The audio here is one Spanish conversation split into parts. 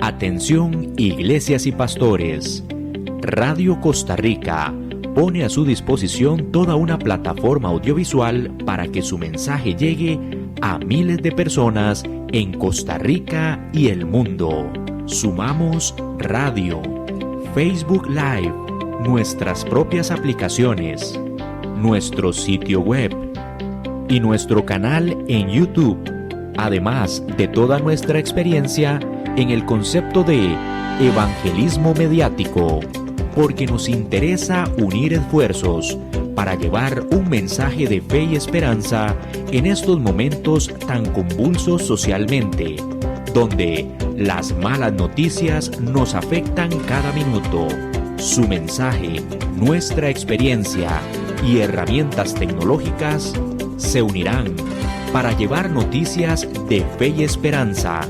Atención, iglesias y pastores. Radio Costa Rica pone a su disposición toda una plataforma audiovisual para que su mensaje llegue a miles de personas en Costa Rica y el mundo. Sumamos radio, Facebook Live, nuestras propias aplicaciones, nuestro sitio web y nuestro canal en YouTube, además de toda nuestra experiencia en el concepto de evangelismo mediático, porque nos interesa unir esfuerzos para llevar un mensaje de fe y esperanza en estos momentos tan convulsos socialmente, donde las malas noticias nos afectan cada minuto. Su mensaje, nuestra experiencia y herramientas tecnológicas se unirán para llevar noticias de fe y esperanza.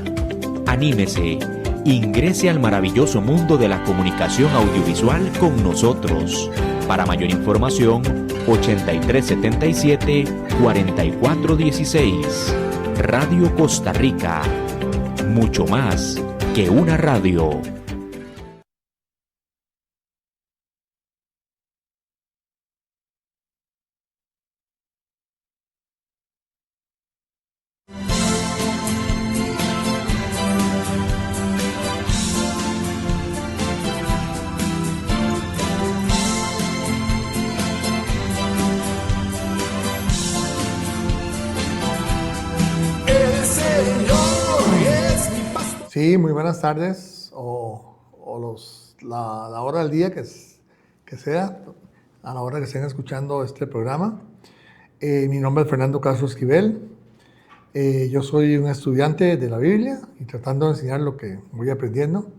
Anímese, ingrese al maravilloso mundo de la comunicación audiovisual con nosotros. Para mayor información, 8377-4416. Radio Costa Rica. Mucho más que una radio. Sí, muy buenas tardes, la hora del día que sea, a la hora que estén escuchando este programa. Mi nombre es Fernando Castro Esquivel. Yo soy un estudiante de la Biblia y tratando de enseñar lo que voy aprendiendo,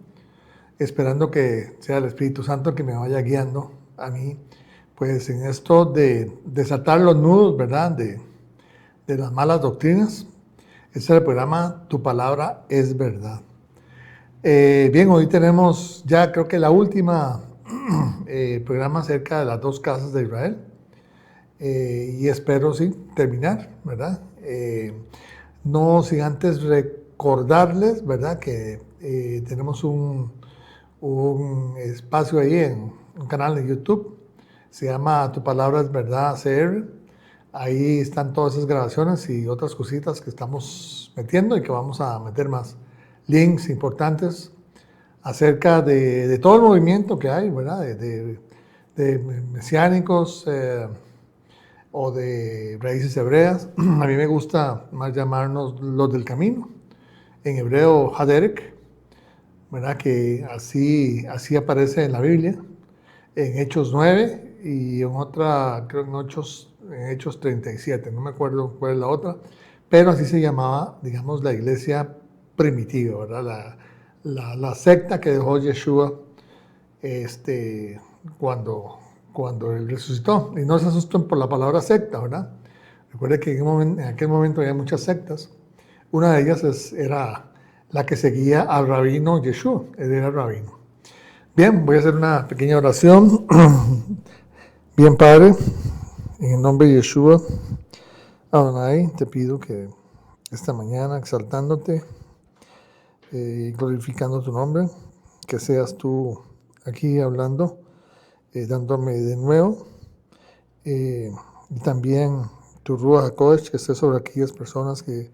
esperando que sea el Espíritu Santo el que me vaya guiando a mí, pues en esto de desatar los nudos, ¿verdad?, de las malas doctrinas. Este es el programa Tu Palabra es Verdad. Bien, hoy tenemos ya creo que la última programa acerca de las dos casas de Israel. Y espero sí terminar, ¿verdad? No sin antes recordarles, ¿verdad?, que tenemos un espacio ahí en un canal de YouTube. Se llama Tu Palabra es Verdad CR. Ahí están todas esas grabaciones y otras cositas que estamos metiendo y que vamos a meter más. Links importantes acerca de todo el movimiento que hay, ¿verdad? De mesiánicos o de raíces hebreas. A mí me gusta más llamarnos los del camino. En hebreo, Haderek, ¿verdad? Que así aparece en la Biblia, en Hechos 9 y en otra, creo en Hechos 37, no me acuerdo cuál es la otra, pero así se llamaba, digamos, la iglesia primitiva, ¿verdad? La secta que dejó Yeshua cuando él resucitó. Y no se asusten por la palabra secta, ¿verdad? Recuerde que en aquel momento había muchas sectas. Una de ellas era la que seguía al rabino Yeshua, él era el rabino. Bien, voy a hacer una pequeña oración. Bien, Padre, en el nombre de Yeshua, Adonai, te pido que esta mañana, exaltándote y glorificando tu nombre, que seas tú aquí hablando, dándome de nuevo, y también tu Ruach HaKodesh, que esté sobre aquellas personas que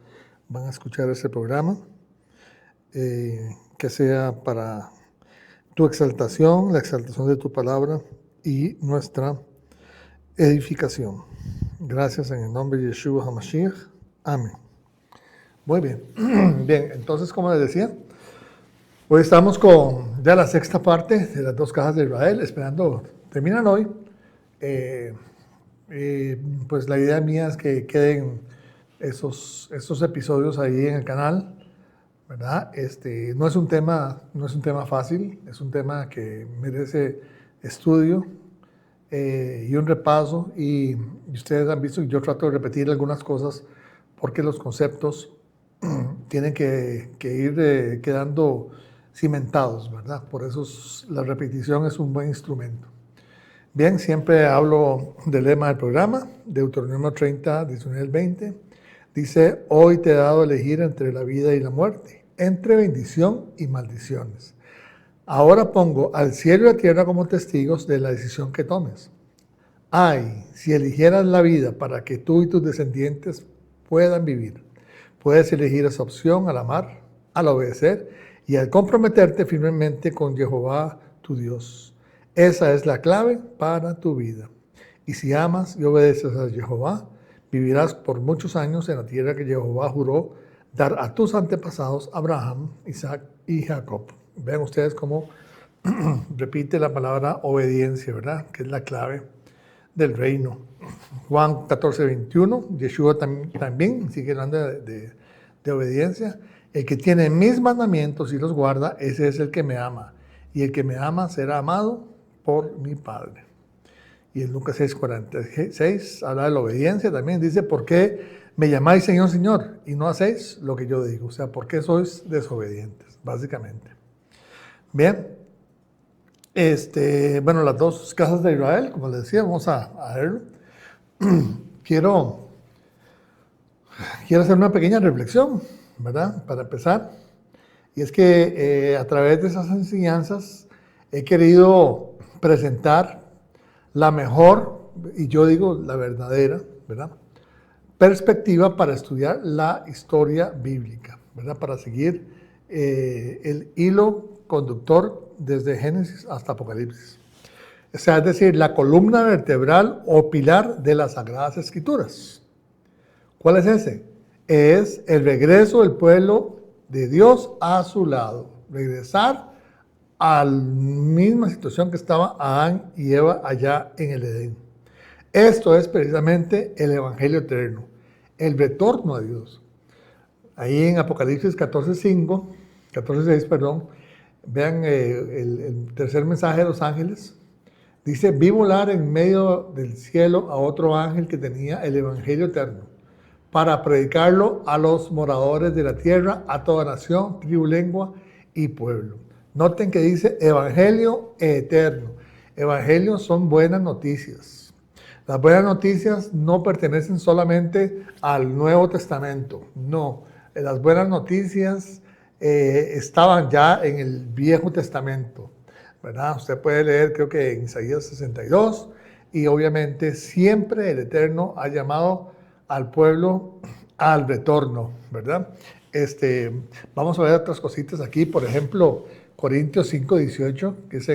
van a escuchar este programa, que sea para tu exaltación, la exaltación de tu palabra y nuestra edificación. Gracias en el nombre de Yeshua HaMashiach. Amén. Muy bien. Bien, entonces, como les decía, hoy estamos con ya la sexta parte de las dos casas de Israel, esperando, terminan hoy. Pues la idea mía es que queden esos episodios ahí en el canal, ¿verdad? No es un tema fácil, es un tema que merece estudio y un repaso, y ustedes han visto que yo trato de repetir algunas cosas porque los conceptos tienen que ir quedando cimentados, ¿verdad? Por eso la repetición es un buen instrumento. Bien, siempre hablo del lema del programa, Deuteronomio 30, 19 al 20. Dice, hoy te he dado a elegir entre la vida y la muerte, entre bendición y maldiciones. Ahora pongo al cielo y a la tierra como testigos de la decisión que tomes. Ay, si eligieras la vida para que tú y tus descendientes puedan vivir. Puedes elegir esa opción al amar, al obedecer y al comprometerte firmemente con Jehová tu Dios. Esa es la clave para tu vida. Y si amas y obedeces a Jehová, vivirás por muchos años en la tierra que Jehová juró dar a tus antepasados Abraham, Isaac y Jacob. Vean ustedes cómo repite la palabra obediencia, ¿verdad? Que es la clave del reino. Juan 14:21, Yeshua también sigue hablando de obediencia. El que tiene mis mandamientos y los guarda, ese es el que me ama. Y el que me ama será amado por mi Padre. Y en Lucas 6:46 habla de la obediencia también. Dice, ¿por qué me llamáis Señor, Señor? Y no hacéis lo que yo digo. O sea, ¿por qué sois desobedientes? Básicamente. Bien. Bueno, las dos casas de Israel, como les decía, vamos a verlo. Quiero hacer una pequeña reflexión, ¿verdad? Para empezar. Y es que a través de esas enseñanzas he querido presentar la mejor, y yo digo la verdadera, ¿verdad?, perspectiva para estudiar la historia bíblica, ¿verdad?, para seguir el hilo conductor desde Génesis hasta Apocalipsis. O sea, es decir, la columna vertebral o pilar de las Sagradas Escrituras. ¿Cuál es ese? Es el regreso del pueblo de Dios a su lado. Regresar a la misma situación que estaba Adán y Eva allá en el Edén. Esto es precisamente el Evangelio eterno, el retorno a Dios. Ahí en Apocalipsis 14:6, vean el tercer mensaje de los ángeles. Dice, vi volar en medio del cielo a otro ángel que tenía el Evangelio eterno, para predicarlo a los moradores de la tierra, a toda nación, tribu, lengua y pueblo. Noten que dice Evangelio eterno. Evangelios son buenas noticias. Las buenas noticias no pertenecen solamente al Nuevo Testamento. No, las buenas noticias estaban ya en el Viejo Testamento, ¿verdad? Usted puede leer, creo que en Isaías 62, y obviamente siempre el Eterno ha llamado al pueblo al retorno, ¿verdad? Vamos a ver otras cositas aquí, por ejemplo, Corintios 5:18, que es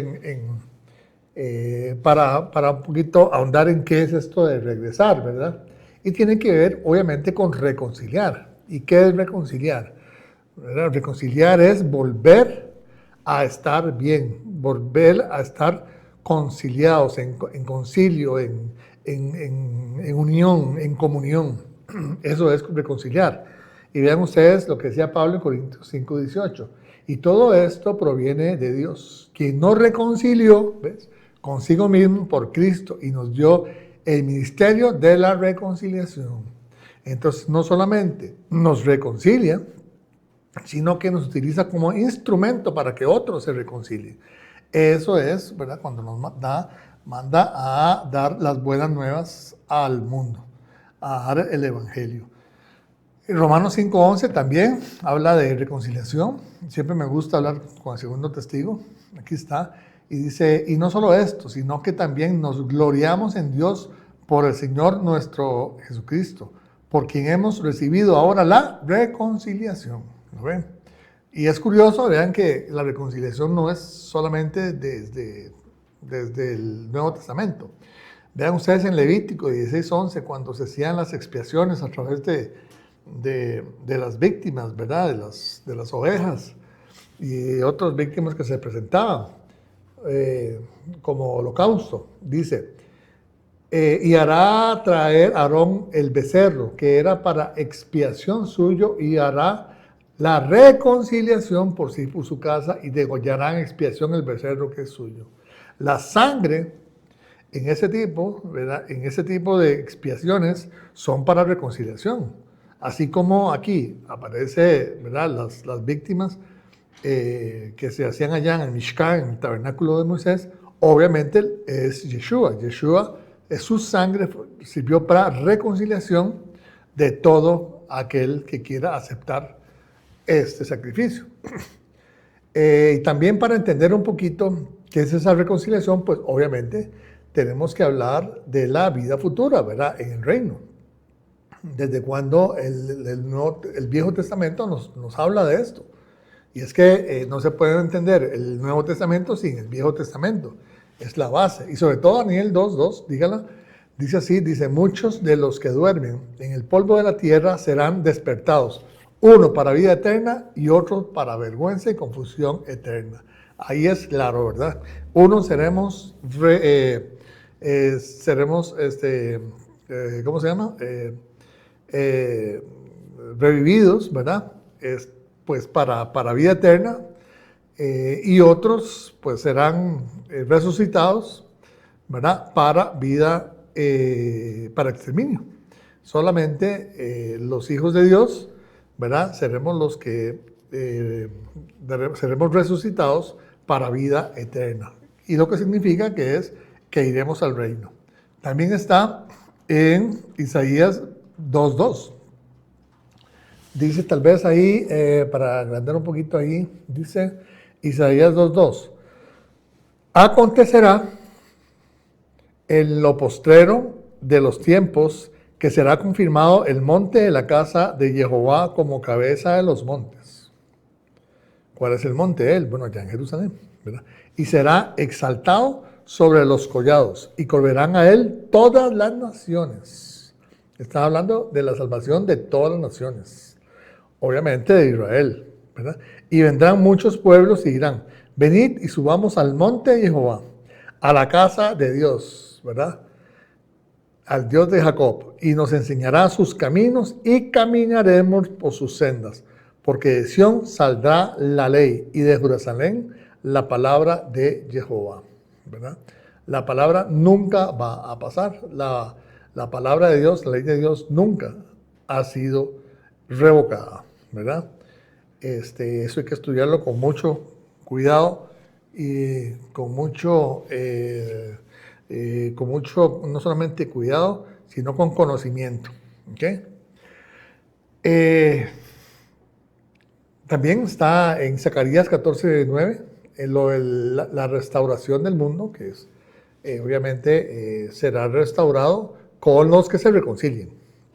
para un poquito ahondar en qué es esto de regresar, ¿verdad? Y tiene que ver, obviamente, con reconciliar. ¿Y qué es reconciliar? ¿Verdad? Reconciliar es volver a estar bien, volver a estar conciliados, en concilio, en unión, en comunión. Eso es reconciliar. Y vean ustedes lo que decía Pablo en Corintios 5:18. Y todo esto proviene de Dios, quien nos reconcilió, ¿ves?, consigo mismo por Cristo y nos dio el ministerio de la reconciliación. Entonces, no solamente nos reconcilia, sino que nos utiliza como instrumento para que otros se reconcilien. Eso es, ¿verdad?, cuando nos manda a dar las buenas nuevas al mundo, a dar el Evangelio. Romanos 5:11 también habla de reconciliación. Siempre me gusta hablar con el segundo testigo. Aquí está. Y dice, y no solo esto, sino que también nos gloriamos en Dios por el Señor nuestro Jesucristo, por quien hemos recibido ahora la reconciliación. ¿Lo ven? Y es curioso, vean que la reconciliación no es solamente desde el Nuevo Testamento. Vean ustedes en Levítico 16:11, cuando se hacían las expiaciones a través de las víctimas, ¿verdad?, de las ovejas y otras víctimas que se presentaban como holocausto. Dice, y hará traer Aarón el becerro, que era para expiación suyo, y hará la reconciliación por sí, por su casa, y degollarán en expiación el becerro que es suyo. La sangre en ese tipo, ¿verdad?, en ese tipo de expiaciones son para reconciliación. Así como aquí aparece, ¿verdad?, las víctimas que se hacían allá en el Mishkan, en el tabernáculo de Moisés, obviamente es Yeshua. Yeshua, su sangre sirvió para reconciliación de todo aquel que quiera aceptar este sacrificio. Y también para entender un poquito qué es esa reconciliación, pues obviamente tenemos que hablar de la vida futura, ¿verdad? En el reino. Desde cuando el Viejo Testamento nos habla de esto. Y es que no se puede entender el Nuevo Testamento sin el Viejo Testamento. Es la base. Y sobre todo Daniel 2:2, dígala, dice así, dice, muchos de los que duermen en el polvo de la tierra serán despertados. Uno para vida eterna y otro para vergüenza y confusión eterna. Ahí es claro, ¿verdad? Uno seremos, ¿cómo se llama? Revividos, ¿verdad? Pues para vida eterna. Y otros pues serán resucitados, ¿verdad? Para vida, para exterminio. Solamente los hijos de Dios, ¿verdad? Seremos los que seremos resucitados para vida eterna. Y lo que significa que es que iremos al reino. También está en Isaías 2:2. Dice tal vez ahí, para agrandar un poquito ahí, dice Isaías 2:2. Acontecerá en lo postrero de los tiempos que será confirmado el monte de la casa de Jehová como cabeza de los montes. ¿Cuál es el monte de él? Bueno, allá en Jerusalén, ¿verdad? Y será exaltado sobre los collados y correrán a él todas las naciones. Está hablando de la salvación de todas las naciones, obviamente de Israel, ¿verdad? Y vendrán muchos pueblos y dirán, venid y subamos al monte de Jehová, a la casa de Dios, ¿verdad? Al Dios de Jacob, y nos enseñará sus caminos y caminaremos por sus sendas, porque de Sión saldrá la ley y de Jerusalén la palabra de Jehová, ¿verdad? La palabra nunca va a pasar, la palabra de Dios, la ley de Dios nunca ha sido revocada, ¿verdad? Eso hay que estudiarlo con mucho cuidado y con mucho, no solamente cuidado, sino con conocimiento. ¿Okay? También está en Zacarías 14:9, la restauración del mundo, que es, obviamente, será restaurado con los que se reconcilien,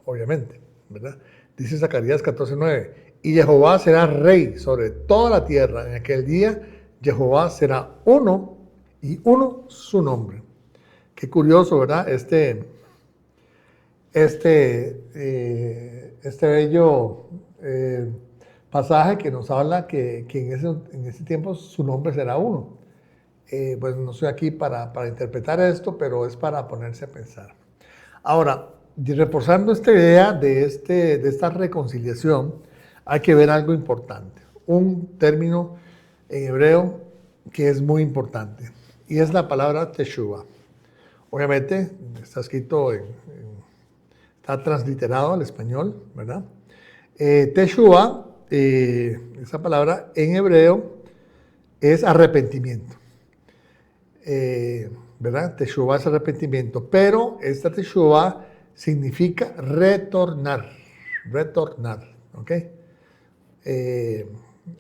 obviamente, ¿verdad? Dice Zacarías 14:9, y Jehová será rey sobre toda la tierra. En aquel día, Jehová será uno y uno su nombre. Qué curioso, ¿verdad? Este bello pasaje que nos habla que en ese tiempo su nombre será uno. Pues no estoy aquí para interpretar esto, pero es para ponerse a pensar. Ahora, reforzando esta idea de esta reconciliación, hay que ver algo importante. Un término en hebreo que es muy importante, y es la palabra teshuva. Obviamente, está escrito, está transliterado al español, ¿verdad? Teshuva, esa palabra en hebreo es arrepentimiento, ¿verdad? Teshuva es arrepentimiento, pero esta teshuva significa retornar, ¿ok?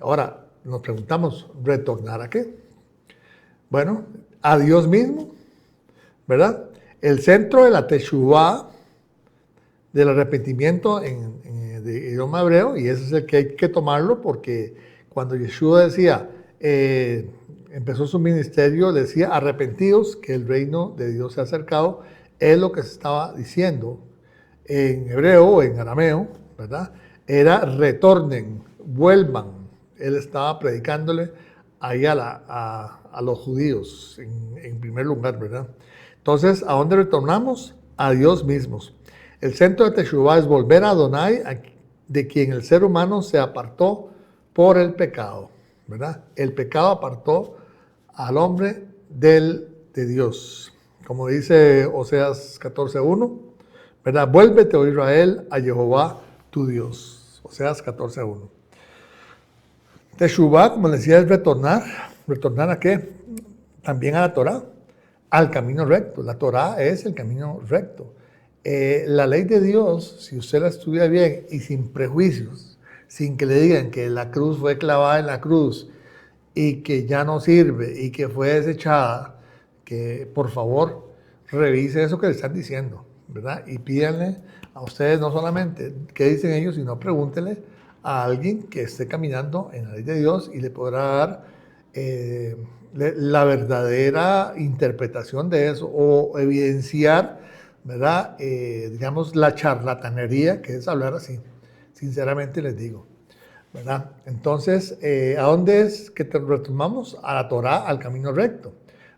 Ahora, nos preguntamos, ¿retornar a qué? Bueno, a Dios mismo, ¿verdad? El centro de la teshuva, del arrepentimiento de idioma hebreo, y ese es el que hay que tomarlo, porque cuando Yeshua decía, empezó su ministerio, decía, arrepentidos, que el reino de Dios se ha acercado, es lo que se estaba diciendo en hebreo o en arameo, ¿verdad? Era retornen, vuelvan. Él estaba predicándole ahí a los judíos en primer lugar, ¿verdad? Entonces, ¿a dónde retornamos? A Dios mismos. El centro de Teshuvah es volver a Adonai, de quien el ser humano se apartó por el pecado, ¿verdad? El pecado apartó al hombre de Dios. Como dice Oseas 14:1, ¿verdad? Vuélvete, oh Israel, a Jehová tu Dios. Oseas 14:1. Teshuvah, como les decía, es retornar. ¿Retornar a qué? También a la Torah, al camino recto. La Torah es el camino recto. La ley de Dios, si usted la estudia bien y sin prejuicios, sin que le digan que la cruz fue clavada en la cruz y que ya no sirve y que fue desechada, que por favor revise eso que le están diciendo, ¿verdad? Y pídanle a ustedes no solamente qué dicen ellos, sino pregúntenle a alguien que esté caminando en la ley de Dios y le podrá dar la verdadera interpretación de eso o evidenciar, ¿verdad? Digamos, la charlatanería que es hablar así, sinceramente les digo, ¿verdad? Entonces, ¿a dónde es que retornamos? A la Torá, al camino recto.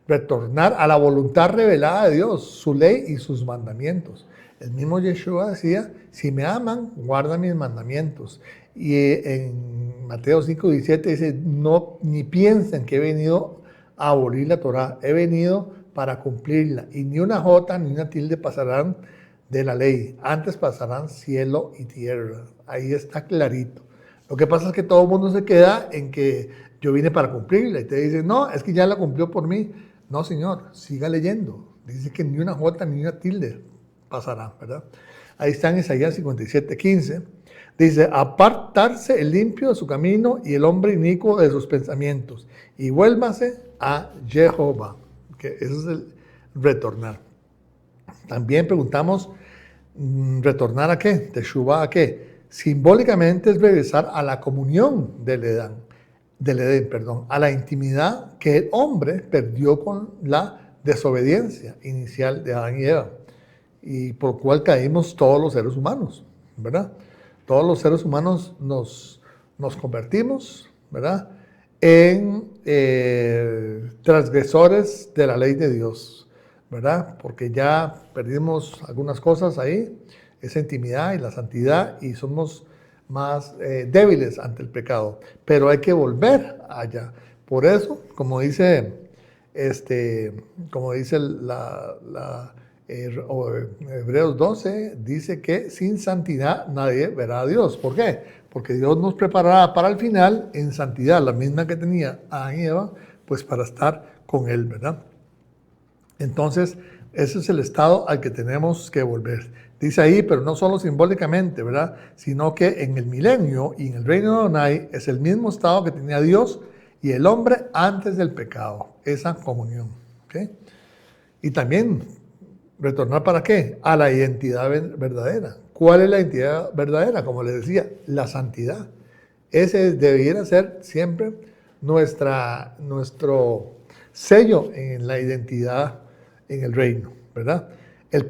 Retornar a la voluntad revelada de Dios, su ley y sus mandamientos. El mismo Yeshua decía, si me aman, guardan mis mandamientos. Y en Mateo 5:17 dice, no, ni piensen que he venido a abolir la Torá, he venido para cumplirla. Y ni una jota ni una tilde pasarán de la ley, antes pasarán cielo y tierra. Ahí está clarito. Lo que pasa es que todo el mundo se queda en que yo vine para cumplirla y te dicen, no, es que ya la cumplió por mí. No, señor, siga leyendo. Dice que ni una jota ni una tilde pasará, ¿verdad? Ahí está en Isaías 57:15. Dice, apartarse el limpio de su camino y el hombre inicuo de sus pensamientos y vuélvase a Jehová. Que eso es el retornar. También preguntamos, ¿retornar a qué? ¿Teshuvá a qué? Simbólicamente es regresar a la comunión del Edén, a la intimidad que el hombre perdió con la desobediencia inicial de Adán y Eva, y por cual caímos todos los seres humanos, ¿verdad? Todos los seres humanos nos convertimos, ¿verdad?, en transgresores de la ley de Dios, ¿verdad? Porque ya perdimos algunas cosas ahí, esa intimidad y la santidad, y somos más débiles ante el pecado, pero hay que allá. Por eso, como dice Hebreos 12, dice que sin santidad nadie verá a Dios. ¿Por qué? Porque Dios nos preparará para el final en santidad, la misma que tenía Adán y Eva, pues para estar con Él, ¿verdad? Entonces, ese es el estado al que tenemos que volver. Dice ahí, pero no solo simbólicamente, ¿verdad?, sino que en el milenio y en el reino de Adonai es el mismo estado que tenía Dios y el hombre antes del pecado, esa comunión. ¿Okay? Y también, ¿retornar para qué? A la identidad verdadera. ¿Cuál es la identidad verdadera? Como les decía, la santidad. Ese debiera ser siempre nuestro sello en la identidad en el reino, ¿verdad? El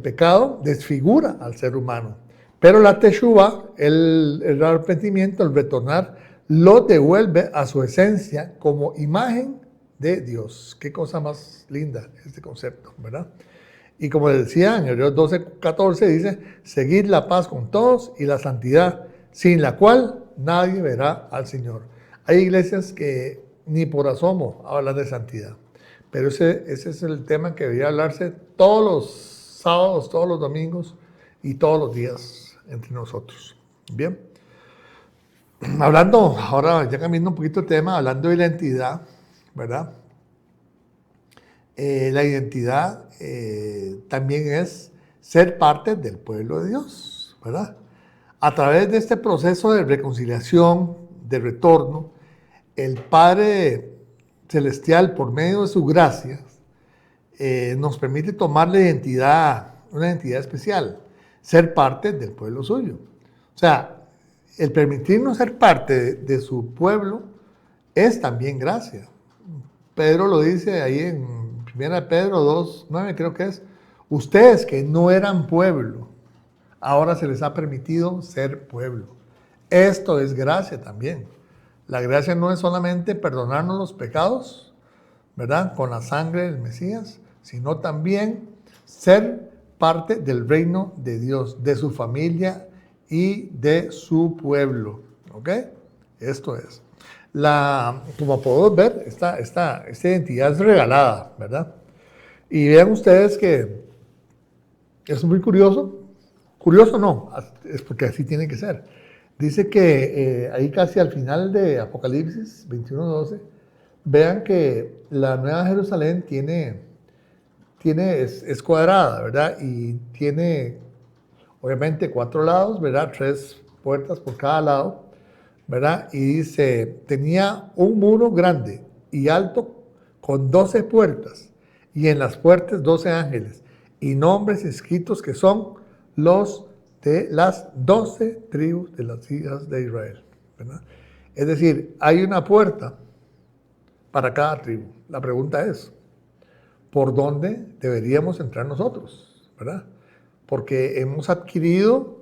pecado desfigura al ser humano, pero la teshuva, el arrepentimiento, el retornar, lo devuelve a su esencia como imagen de Dios. Qué cosa más linda este concepto, ¿verdad? Y como les decía, en Hebreos 12:14 dice, seguid la paz con todos y la santidad, sin la cual nadie verá al Señor. Hay iglesias que ni por asomo hablan de santidad. Pero ese es el tema que debería hablarse todos los sábados, todos los domingos y todos los días entre nosotros. Bien. Hablando, ahora ya cambiando un poquito el tema, hablando de la identidad, ¿verdad? La identidad también es ser parte del pueblo de Dios, ¿verdad? A través de este proceso de reconciliación, de retorno, el Padre Celestial, por medio de su gracia, nos permite tomar la identidad, una identidad especial, ser parte del pueblo suyo. O sea, el permitirnos ser parte de su pueblo es también gracia. Pedro lo dice ahí en 1 Pedro 2:9, creo que es, ustedes que no eran pueblo, ahora se les ha permitido ser pueblo. Esto es gracia también. La gracia no es solamente perdonarnos los pecados, ¿verdad?, con la sangre del Mesías, sino también ser parte del reino de Dios, de su familia y de su pueblo. ¿Ok? Esto es. Como podemos ver, esta identidad es regalada, ¿verdad? Y vean ustedes que es muy curioso. Curioso no, es porque así tiene que ser. Dice que ahí casi al final de Apocalipsis 21:12, vean que la Nueva Jerusalén es cuadrada, ¿verdad? Y tiene obviamente 4 lados, ¿verdad? 3 puertas por cada lado. ¿verdad? Y dice, tenía un muro grande y alto con 12 puertas, y en las puertas 12 ángeles, y nombres escritos que son los de las 12 tribus de las hijas de Israel, ¿verdad? Es decir, hay una puerta para cada tribu. La pregunta es, ¿por dónde deberíamos entrar nosotros? ¿Verdad? Porque hemos adquirido,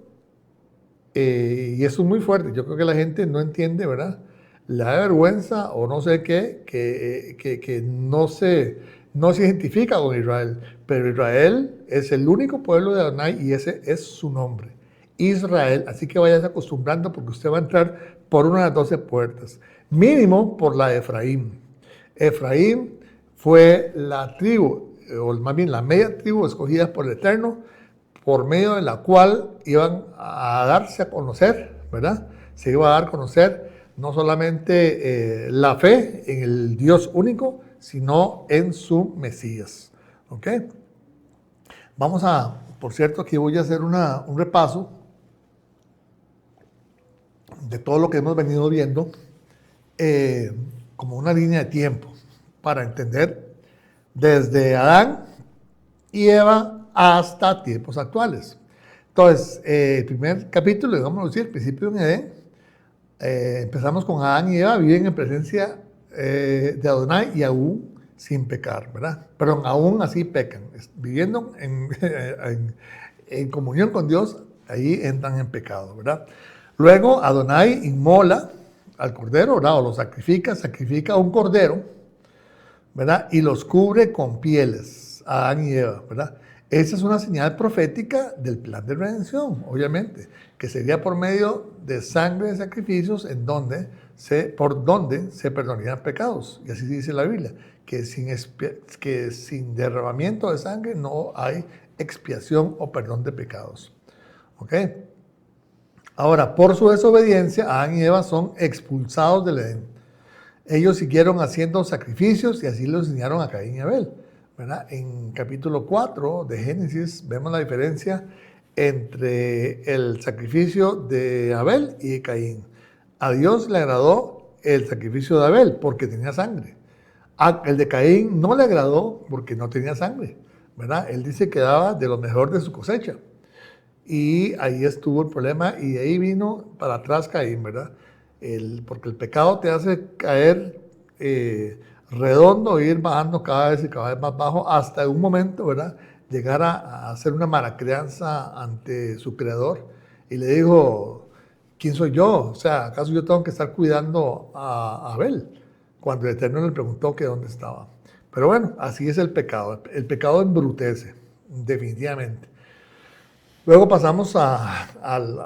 y eso es muy fuerte, yo creo que la gente no entiende, ¿verdad? Le da vergüenza o no sé qué, que no se identifica con Israel, pero Israel es el único pueblo de Adonai y ese es su nombre, Israel. Así que vayas acostumbrando porque usted va a entrar por una de las 12 puertas, mínimo por la de Efraín. Efraín fue la tribu, o más bien la media tribu escogida por el Eterno, por medio de la cual iban a darse a conocer, ¿verdad? Se iba a dar a conocer no solamente la fe en el Dios único, sino en su Mesías. ¿Ok? Vamos a, por cierto, aquí voy a hacer un repaso de todo lo que hemos venido viendo, como una línea de tiempo, para entender desde Adán y Eva hasta tiempos actuales. Entonces, el primer capítulo, digamos así, el principio en Edén, empezamos con Adán y Eva, viven en presencia de Adonai y aún sin pecar, ¿verdad? Perdón, aún así pecan, viviendo en comunión con Dios, ahí entran en pecado, ¿verdad? Luego Adonai inmola al cordero, ¿verdad? O lo sacrifica un cordero, ¿verdad? Y los cubre con pieles, Adán y Eva, ¿verdad? Esa es una señal profética del plan de redención, obviamente, que sería por medio de sangre de sacrificios por donde se perdonarían pecados. Y así dice la Biblia, que sin derramamiento de sangre no hay expiación o perdón de pecados. ¿Ok? Ahora, por su desobediencia, Adán y Eva son expulsados del Edén. Ellos siguieron haciendo sacrificios y así lo enseñaron a Caín y Abel, ¿verdad? En capítulo 4 de Génesis vemos la diferencia entre el sacrificio de Abel y de Caín. A Dios le agradó el sacrificio de Abel porque tenía sangre. El de Caín no le agradó porque no tenía sangre, ¿verdad? Él dice que daba de lo mejor de su cosecha. Y ahí estuvo el problema y de ahí vino para atrás Caín, ¿verdad? Porque el pecado te hace caer redondo e ir bajando cada vez más bajo hasta un momento, ¿verdad? Llegar a hacer una mala crianza ante su creador y le dijo, ¿quién soy yo? O sea, ¿acaso yo tengo que estar cuidando a Abel? Cuando el Eterno le preguntó que dónde estaba. Pero bueno, así es el pecado. El pecado embrutece, definitivamente. Luego pasamos a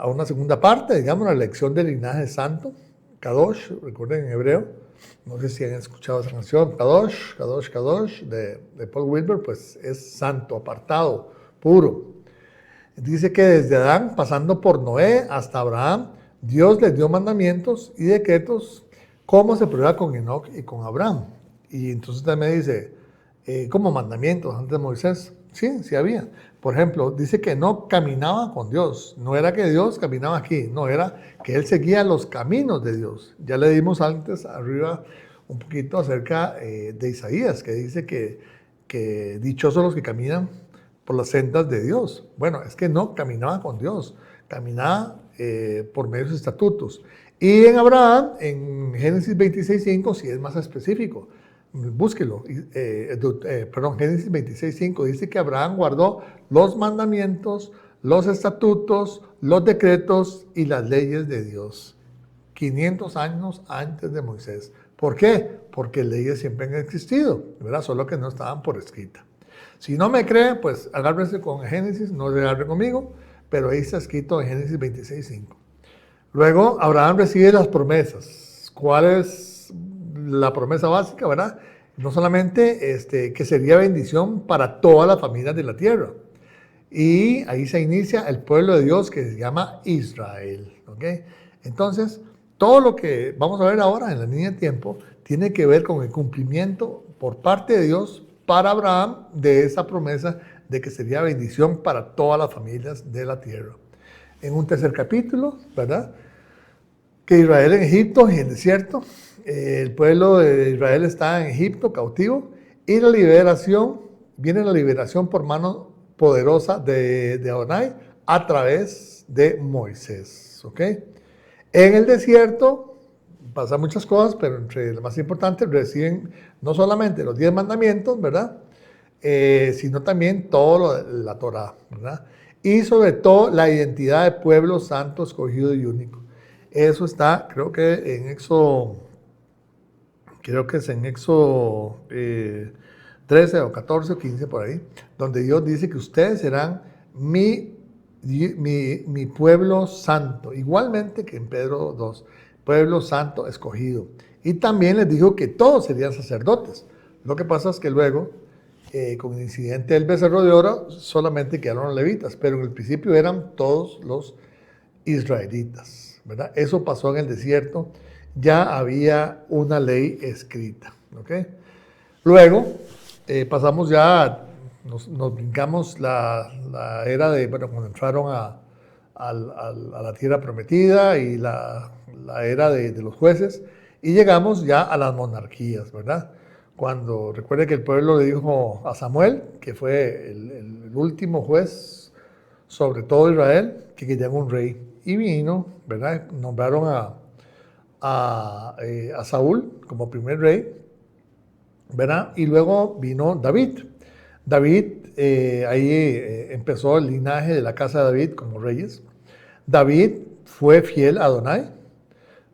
una segunda parte, digamos, la elección del linaje santo, Kadosh, recuerden en hebreo, no sé si han escuchado esa canción, Kadosh, Kadosh, Kadosh, de Paul Wilbur, pues es santo, apartado, puro. Dice que desde Adán, pasando por Noé hasta Abraham, Dios les dio mandamientos y decretos, como se prueba con Enoc y con Abraham. Y entonces también dice, como mandamientos antes de Moisés, sí había. Por ejemplo, dice que no caminaba con Dios. No era que Dios caminaba aquí, no, era que él seguía los caminos de Dios. Ya le dimos antes arriba un poquito acerca de Isaías, que dice que dichosos los que caminan por las sendas de Dios. Bueno, es que no caminaba con Dios, caminaba por medio de sus estatutos. Y en Abraham, en Génesis 26:5, sí es más específico. Búsquelo, Génesis 26:5 dice que Abraham guardó los mandamientos, los estatutos, los decretos y las leyes de Dios. 500 años antes de Moisés. ¿Por qué? Porque leyes siempre han existido, ¿verdad? Solo que no estaban por escrita. Si no me cree, pues agárrese con Génesis, no se agarre conmigo, pero ahí está escrito en Génesis 26:5. Luego, Abraham recibe las promesas. ¿Cuál es la promesa básica, verdad? No solamente que sería bendición para todas las familias de la tierra. Y ahí se inicia el pueblo de Dios que se llama Israel. ¿Okay? Entonces, todo lo que vamos a ver ahora en la línea de tiempo tiene que ver con el cumplimiento por parte de Dios para Abraham de esa promesa de que sería bendición para todas las familias de la tierra. En un tercer capítulo, ¿verdad? que Israel en Egipto y en el desierto, el pueblo de Israel está en Egipto cautivo, y viene la liberación por mano poderosa de Adonai a través de Moisés, ¿ok? En el desierto pasan muchas cosas, pero entre las más importantes reciben no solamente los 10 mandamientos, ¿verdad? Sino también todo la Torá, ¿verdad? Y sobre todo la identidad de pueblo santo, escogido y único. Eso está, creo que es en Éxodo 13 o 14 o 15 por ahí, donde Dios dice que ustedes serán mi pueblo santo, igualmente que en Pedro 2, pueblo santo escogido. Y también les dijo que todos serían sacerdotes. Lo que pasa es que luego, con el incidente del becerro de oro, solamente quedaron los levitas, pero en el principio eran todos los israelitas, ¿verdad? Eso pasó en el desierto, ya había una ley escrita, ¿ok? Luego, pasamos ya, nos brincamos la era de, bueno, cuando entraron a la tierra prometida y la era de los jueces, y llegamos ya a las monarquías, ¿verdad? Cuando, recuerde que el pueblo le dijo a Samuel, que fue el último juez sobre todo Israel, que querían un rey, y vino, ¿verdad? Nombraron a Saúl como primer rey, ¿verdad? Y luego vino David. David, ahí empezó el linaje de la casa de David como reyes. David fue fiel a Adonai,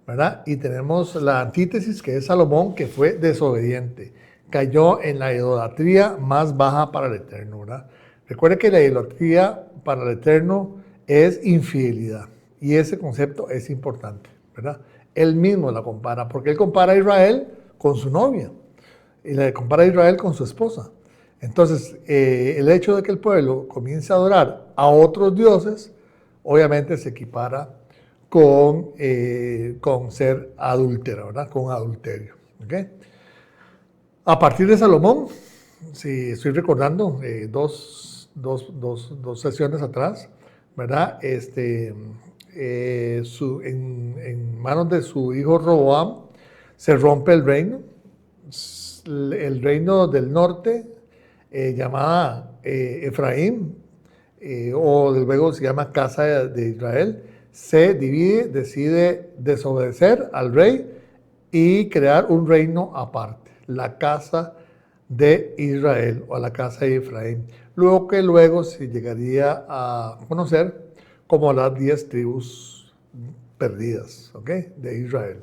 ¿verdad? Y tenemos la antítesis, que es Salomón, que fue desobediente. Cayó en la idolatría más baja para el Eterno, ¿verdad? Recuerde que la idolatría para el Eterno es infidelidad. Y ese concepto es importante, ¿verdad? Él mismo la compara, porque él compara a Israel con su novia. Y le compara a Israel con su esposa. Entonces, el hecho de que el pueblo comience a adorar a otros dioses, obviamente se equipara con ser adúltero, ¿verdad? Con adulterio. ¿Okay? A partir de Salomón, si estoy recordando dos sesiones atrás, ¿verdad? En manos de su hijo Roboam se rompe el reino. El reino del norte, llamada Efraín, o luego se llama Casa de Israel, se divide, decide desobedecer al rey y crear un reino aparte, la Casa de Israel o la Casa de Efraín, luego se llegaría a conocer como las 10 tribus perdidas, ¿ok? De Israel.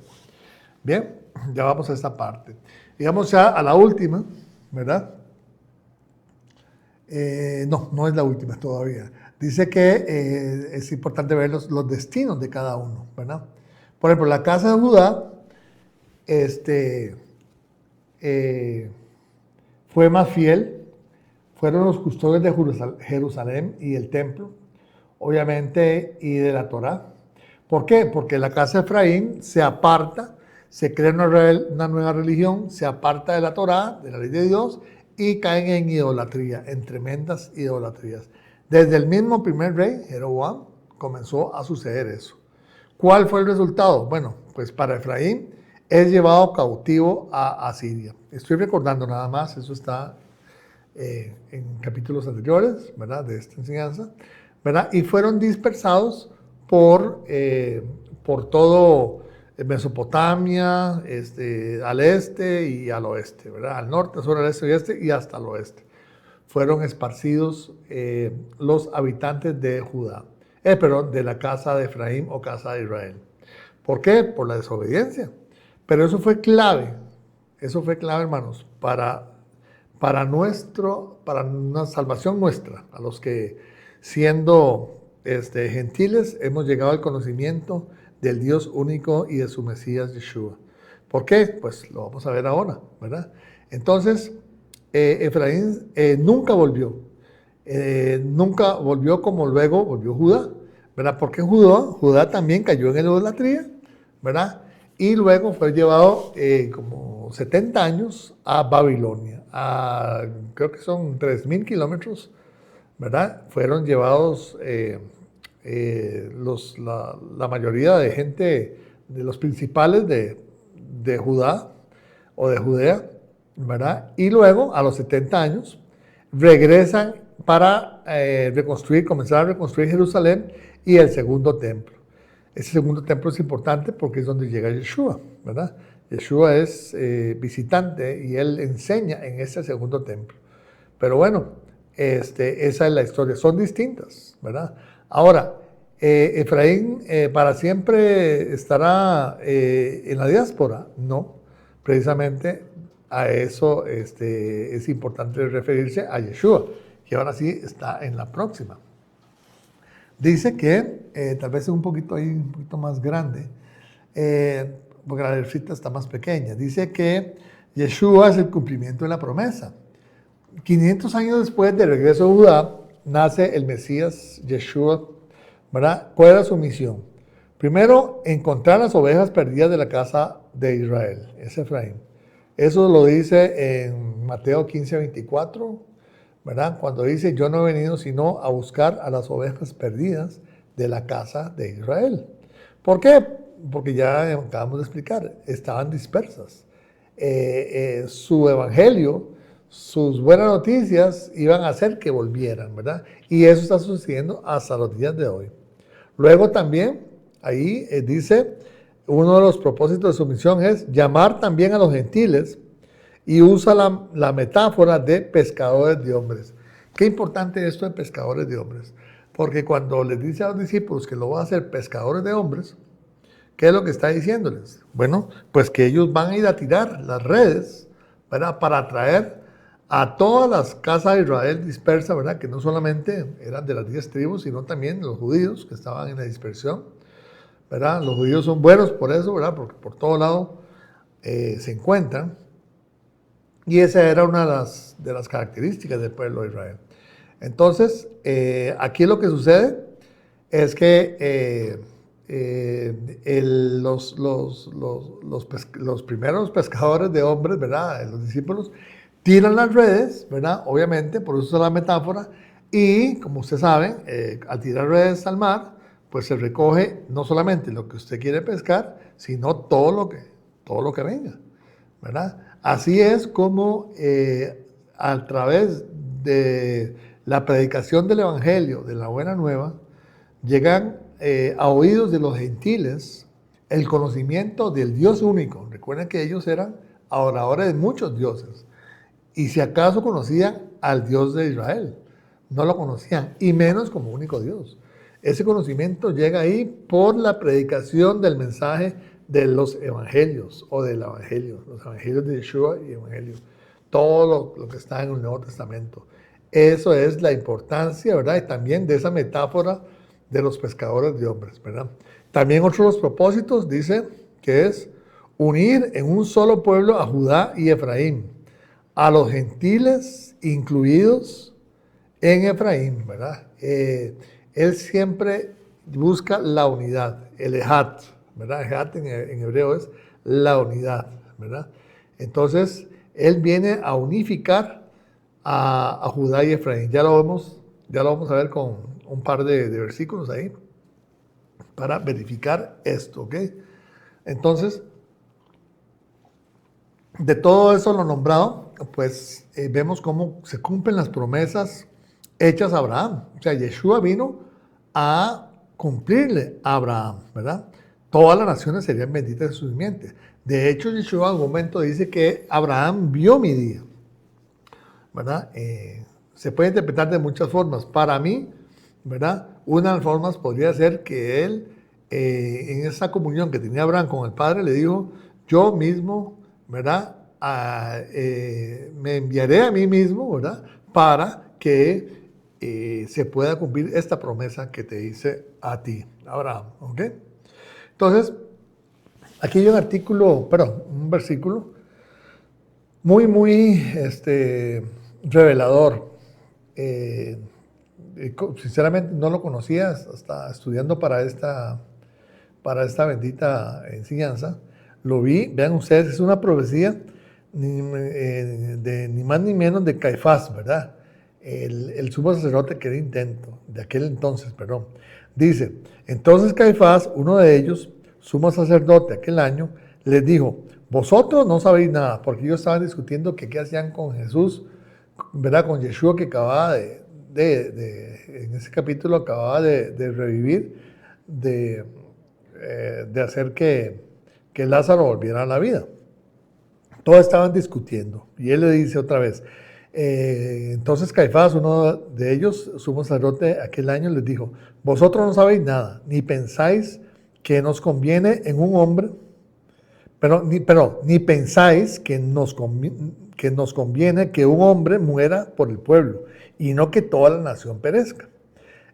Bien, ya vamos a esta parte. Digamos ya a la última, ¿verdad? No es la última todavía. Dice que es importante ver los destinos de cada uno, ¿verdad? Por ejemplo, la casa de Judá fue más fiel, fueron los custodios de Jerusalén y el templo, obviamente, y de la Torá. ¿Por qué? Porque la casa de Efraín se aparta, se crea una nueva religión, se aparta de la Torá, de la ley de Dios, y caen en idolatría, en tremendas idolatrías. Desde el mismo primer rey, Jeroboam, comenzó a suceder eso. ¿Cuál fue el resultado? Bueno, pues para Efraín es llevado cautivo a Asiria. Estoy recordando nada más, eso está en capítulos anteriores, ¿verdad? De esta enseñanza, ¿verdad? Y fueron dispersados por todo Mesopotamia, al este y al oeste, ¿verdad? Al norte, sur, al este y oeste y hasta el oeste. Fueron esparcidos los habitantes de Judá, de la casa de Efraín o casa de Israel. ¿Por qué? Por la desobediencia. Pero eso fue clave, hermanos, para una salvación nuestra, a los que siendo gentiles hemos llegado al conocimiento del Dios único y de su Mesías Yeshua. ¿Por qué? Pues lo vamos a ver ahora, ¿verdad? Entonces, Efraín nunca volvió como luego volvió Judá, ¿verdad? Porque Judá también cayó en la idolatría, ¿verdad? Y luego fue llevado como 70 años a Babilonia, creo que son 3,000 kilómetros, ¿verdad? Fueron llevados la mayoría de gente los principales de Judá o de Judea, ¿verdad? Y luego, a los 70 años, regresan para comenzar a reconstruir Jerusalén y el segundo templo. Ese segundo templo es importante porque es donde llega Yeshua, ¿verdad? Yeshua es visitante y él enseña en ese segundo templo. Pero bueno, esa es la historia. Son distintas, ¿verdad? Ahora, ¿Efraín para siempre estará en la diáspora? No, precisamente a eso es importante referirse a Yeshua, que ahora sí está en la próxima. Dice que, tal vez es un poquito más grande, porque la versita está más pequeña. Dice que Yeshua es el cumplimiento de la promesa. 500 años después del regreso a Judá, nace el Mesías Yeshua, ¿verdad? ¿Cuál era su misión? Primero, encontrar las ovejas perdidas de la casa de Israel, es Efraín. Eso lo dice en Mateo 15:24, ¿verdad? Cuando dice, yo no he venido sino a buscar a las ovejas perdidas de la casa de Israel. ¿Por qué? Porque ya acabamos de explicar, estaban dispersas. Su evangelio, sus buenas noticias iban a hacer que volvieran, ¿verdad? Y eso está sucediendo hasta los días de hoy. Luego también, ahí dice, uno de los propósitos de su misión es llamar también a los gentiles y usa la metáfora de pescadores de hombres. Qué importante esto de pescadores de hombres, porque cuando les dice a los discípulos que lo va a hacer pescadores de hombres, ¿qué es lo que está diciéndoles? Bueno, pues que ellos van a ir a tirar las redes, ¿verdad? Para atraer a todas las casas de Israel dispersas, ¿verdad? Que no solamente eran de las 10 tribus, sino también los judíos que estaban en la dispersión, ¿verdad? Los judíos son buenos por eso, ¿verdad? Porque por todo lado se encuentran. Y esa era una de las características del pueblo de Israel. Entonces, aquí lo que sucede es que los primeros pescadores de hombres, ¿verdad? Los discípulos, tiran las redes, ¿verdad? Obviamente, por eso es la metáfora. Y, como ustedes saben, al tirar redes al mar, pues se recoge no solamente lo que usted quiere pescar, sino todo lo que venga, ¿verdad? Así es como a través de la predicación del Evangelio, de la Buena Nueva, llegan a oídos de los gentiles el conocimiento del Dios único. Recuerden que ellos eran adoradores de muchos dioses. Y si acaso conocían al Dios de Israel, no lo conocían, y menos como único Dios. Ese conocimiento llega ahí por la predicación del mensaje de los evangelios o del evangelio, los evangelios de Yeshua y evangelios, todo lo que está en el Nuevo Testamento. Eso es la importancia, ¿verdad? Y también de esa metáfora de los pescadores de hombres, ¿verdad? También otro de los propósitos dice que es unir en un solo pueblo a Judá y Efraín, a los gentiles incluidos en Efraín, ¿verdad? Él siempre busca la unidad, el ejat, ¿verdad? Ejat en hebreo es la unidad, ¿verdad? Entonces, él viene a unificar a Judá y Efraín. Ya lo vamos a ver con un par de versículos ahí para verificar esto, ¿ok? Entonces, de todo eso lo nombrado, pues vemos cómo se cumplen las promesas hechas a Abraham. O sea, Yeshua vino a cumplirle a Abraham, ¿verdad? Todas las naciones serían benditas de su simiente. De hecho, Yeshua en un momento dice que Abraham vio mi día, ¿verdad? Se puede interpretar de muchas formas. Para mí, ¿verdad? Una de las formas podría ser que él, en esa comunión que tenía Abraham con el Padre, le dijo, yo mismo, ¿verdad? Me enviaré a mí mismo, ¿verdad? Para que se pueda cumplir esta promesa que te hice a ti, Abraham, ¿ok? Entonces, aquí hay un versículo muy revelador. Sinceramente no lo conocía hasta estudiando para esta bendita enseñanza. Lo vi, vean ustedes, es una profecía ni más ni menos de Caifás, ¿verdad? El sumo sacerdote que era de aquel entonces, perdón. Dice, entonces Caifás, uno de ellos, sumo sacerdote aquel año, les dijo, vosotros no sabéis nada, porque ellos estaban discutiendo que qué hacían con Jesús, ¿verdad? Con Yeshua, que acababa en ese capítulo acababa de revivir, de hacer que Lázaro volviera a la vida. Todos estaban discutiendo. Y él le dice otra vez, entonces Caifás, uno de ellos, sumo sacerdote aquel año, les dijo, vosotros no sabéis nada, ni pensáis que nos conviene en un hombre, ni pensáis que nos conviene que un hombre muera por el pueblo, y no que toda la nación perezca.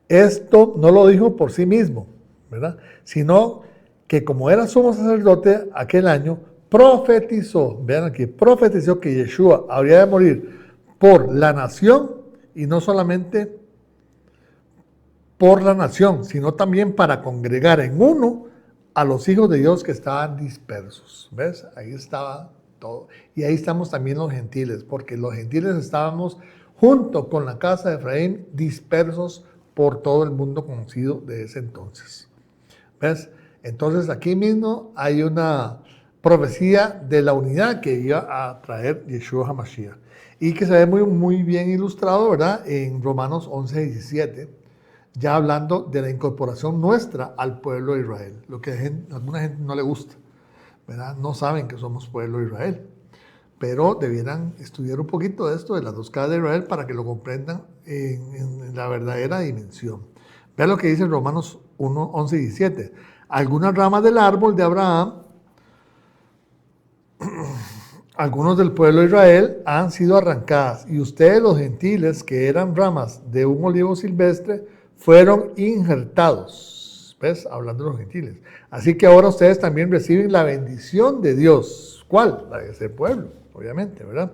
Esto no lo dijo por sí mismo, ¿verdad? Sino que como era sumo sacerdote aquel año, profetizó, vean aquí, profetizó que Yeshua habría de morir por la nación, y no solamente por la nación, sino también para congregar en uno a los hijos de Dios que estaban dispersos. ¿Ves? Ahí estaba todo. Y ahí estamos también los gentiles, porque los gentiles estábamos junto con la casa de Efraín dispersos por todo el mundo conocido de ese entonces. ¿Ves? Entonces aquí mismo hay una profecía de la unidad que iba a traer Yeshua HaMashiach y que se ve muy, muy bien ilustrado, ¿verdad? En Romanos 11:17, ya hablando de la incorporación nuestra al pueblo de Israel, lo que a alguna gente no le gusta, ¿verdad? No saben que somos pueblo de Israel, pero debieran estudiar un poquito de esto de las dos casas de Israel para que lo comprendan en la verdadera dimensión. Vean lo que dice en Romanos 11:17. Algunas ramas del árbol de Abraham, algunos del pueblo de Israel, han sido arrancadas, y ustedes, los gentiles, que eran ramas de un olivo silvestre, fueron injertados. ¿Ves? Hablando de los gentiles. Así que ahora ustedes también reciben la bendición de Dios. ¿Cuál? La de ese pueblo, obviamente, ¿verdad?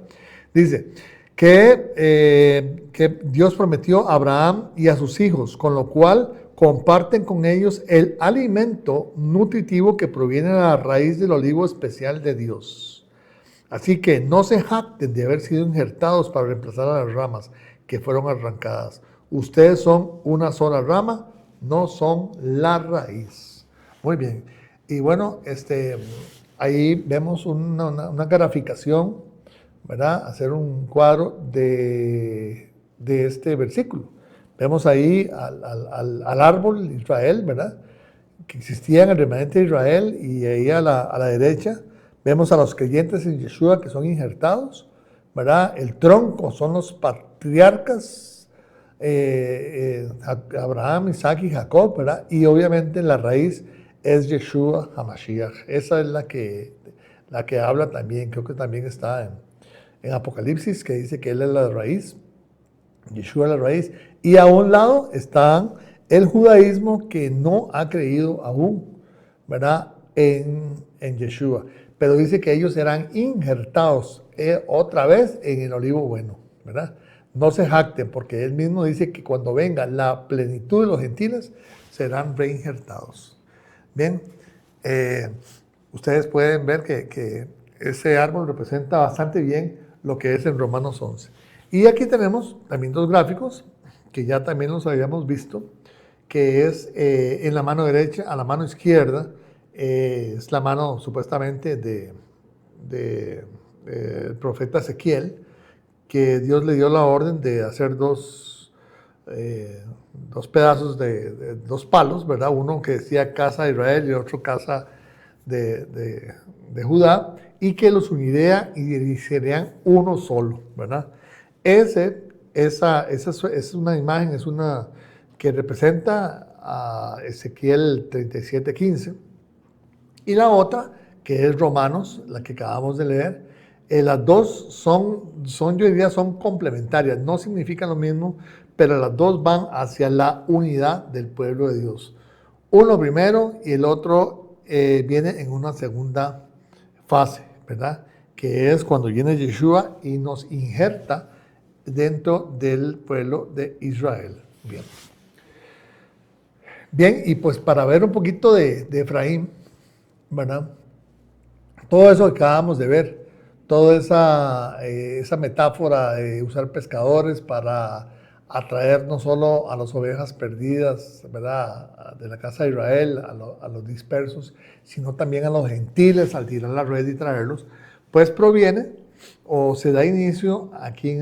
Dice que Dios prometió a Abraham y a sus hijos, con lo cual comparten con ellos el alimento nutritivo que proviene de la raíz del olivo especial de Dios. Así que no se jacten de haber sido injertados para reemplazar a las ramas que fueron arrancadas. Ustedes son una sola rama, no son la raíz. Muy bien. Y bueno, ahí vemos una graficación, ¿verdad? Hacer un cuadro de este versículo. Vemos ahí al árbol de Israel, ¿verdad? Que existía en el remanente de Israel, y ahí a la derecha vemos a los creyentes en Yeshua que son injertados, ¿verdad? El tronco son los patriarcas, Abraham, Isaac y Jacob, ¿verdad? Y obviamente la raíz es Yeshua HaMashiach. Esa es la que habla también, creo que también está en Apocalipsis, que dice que él es la raíz, Yeshua es la raíz. Y a un lado está el judaísmo que no ha creído aún, ¿verdad? En Yeshua. Pero dice que ellos serán injertados otra vez en el olivo bueno, ¿verdad? No se jacten, porque él mismo dice que cuando venga la plenitud de los gentiles, serán reinjertados. Bien, ustedes pueden ver que ese árbol representa bastante bien lo que es en Romanos 11. Y aquí tenemos también dos gráficos, que ya también los habíamos visto, que es en la mano derecha, a la mano izquierda, es la mano supuestamente del profeta Ezequiel, que Dios le dio la orden de hacer dos pedazos de dos palos, ¿verdad? Uno que decía casa de Israel y otro casa de Judá, y que los uniría y serían uno solo, ¿verdad? Esa es una imagen, que representa a Ezequiel 37:15. Y la otra, que es Romanos, la que acabamos de leer, las dos son, yo diría, son complementarias, no significan lo mismo, pero las dos van hacia la unidad del pueblo de Dios. Uno primero y el otro viene en una segunda fase, ¿verdad? Que es cuando viene Yeshua y nos injerta dentro del pueblo de Israel. Bien, y pues para ver un poquito de Efraín, ¿verdad? Todo eso que acabamos de ver, toda esa metáfora de usar pescadores para atraer no solo a las ovejas perdidas, ¿verdad?, de la casa de Israel, a los dispersos, sino también a los gentiles al tirar la red y traerlos, pues proviene o se da inicio aquí en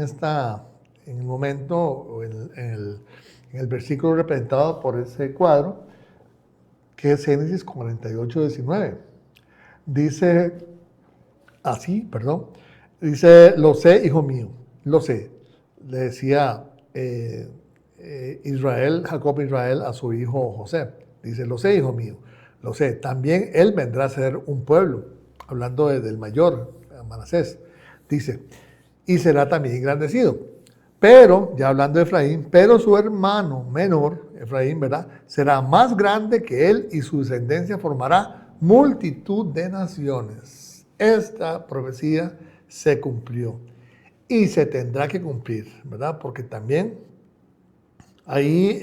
el momento, o en el versículo representado por ese cuadro, que es Génesis 48, 19. Dice así, dice, lo sé, hijo mío, lo sé. Le decía Jacob Israel a su hijo José. Dice, lo sé, hijo mío, lo sé. También él vendrá a ser un pueblo, hablando del mayor, Manasés. Dice, y será también engrandecido. Pero, ya hablando de Efraín, pero su hermano menor, Efraín, ¿verdad?, será más grande que él y su descendencia formará multitud de naciones. Esta profecía se cumplió y se tendrá que cumplir, ¿verdad? Porque también ahí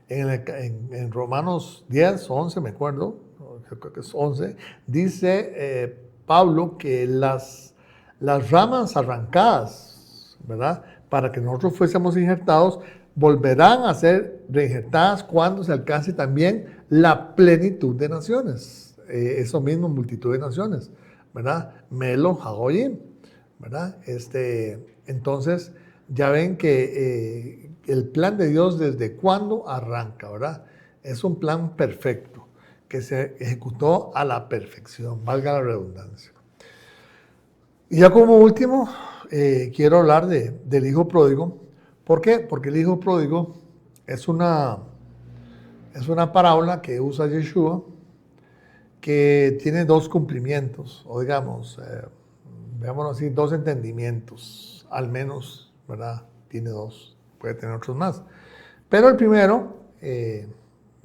en Romanos 10, 11, me acuerdo, creo que es 11, dice Pablo que las ramas arrancadas, ¿verdad?, para que nosotros fuésemos injertados, volverán a ser reinjertadas cuando se alcance también la plenitud de naciones. Eso mismo, multitud de naciones, ¿verdad? Melo, Hagoyim, ¿verdad? Entonces, ya ven que el plan de Dios desde cuándo arranca, ¿verdad? Es un plan perfecto, que se ejecutó a la perfección, valga la redundancia. Y ya como último, quiero hablar del hijo pródigo. ¿Por qué? Porque el hijo pródigo es una parábola que usa Yeshua, que tiene dos cumplimientos, o digamos, veámoslo así, dos entendimientos, al menos, ¿verdad? Tiene dos, puede tener otros más. Pero el primero,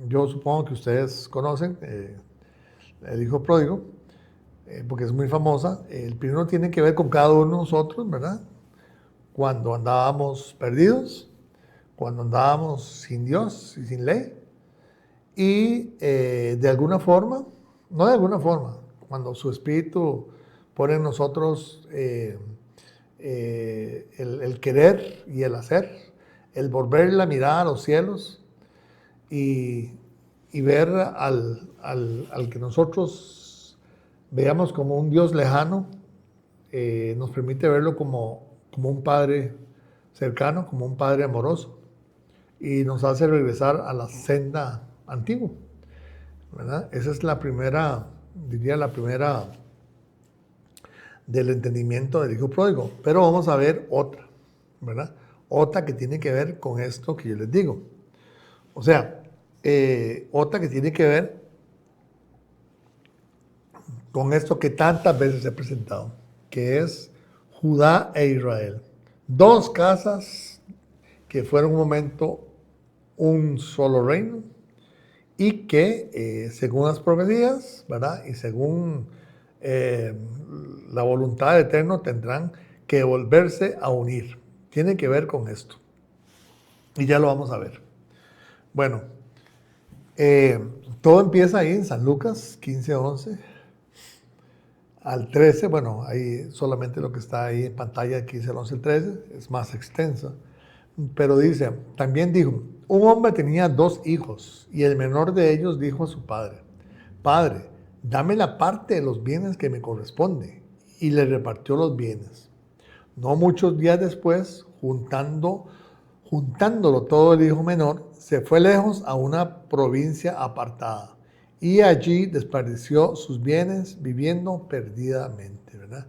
yo supongo que ustedes conocen, el hijo pródigo, porque es muy famosa. El primero tiene que ver con cada uno de nosotros, ¿verdad? Cuando andábamos perdidos, cuando andábamos sin Dios y sin ley, y de alguna forma, no de alguna forma, cuando su espíritu pone en nosotros el querer y el hacer, el volver la mirada a los cielos y ver al que nosotros veamos como un Dios lejano, nos permite verlo como un Padre cercano, como un Padre amoroso, y nos hace regresar a la senda antigua, ¿verdad? Esa es la primera, diría la primera del entendimiento del hijo pródigo. Pero vamos a ver otra, ¿verdad? Otra que tiene que ver con esto que yo les digo. O sea, otra que tiene que ver con esto que tantas veces he presentado, que es Judá e Israel. Dos casas que fueron un momento un solo reino y que según las profecías, ¿verdad?, y según la voluntad del Eterno, tendrán que volverse a unir. Tiene que ver con esto. Y ya lo vamos a ver. Bueno, todo empieza ahí en San Lucas 15:11 al 13. Bueno, ahí solamente lo que está ahí en pantalla, 15, 11, 13, es más extensa. Pero dice, también dijo, un hombre tenía 2 hijos y el menor de ellos dijo a su padre, Padre, dame la parte de los bienes que me corresponde. Y le repartió los bienes. No muchos días después, juntándolo todo, el hijo menor se fue lejos a una provincia apartada y allí desperdició sus bienes viviendo perdidamente, ¿verdad?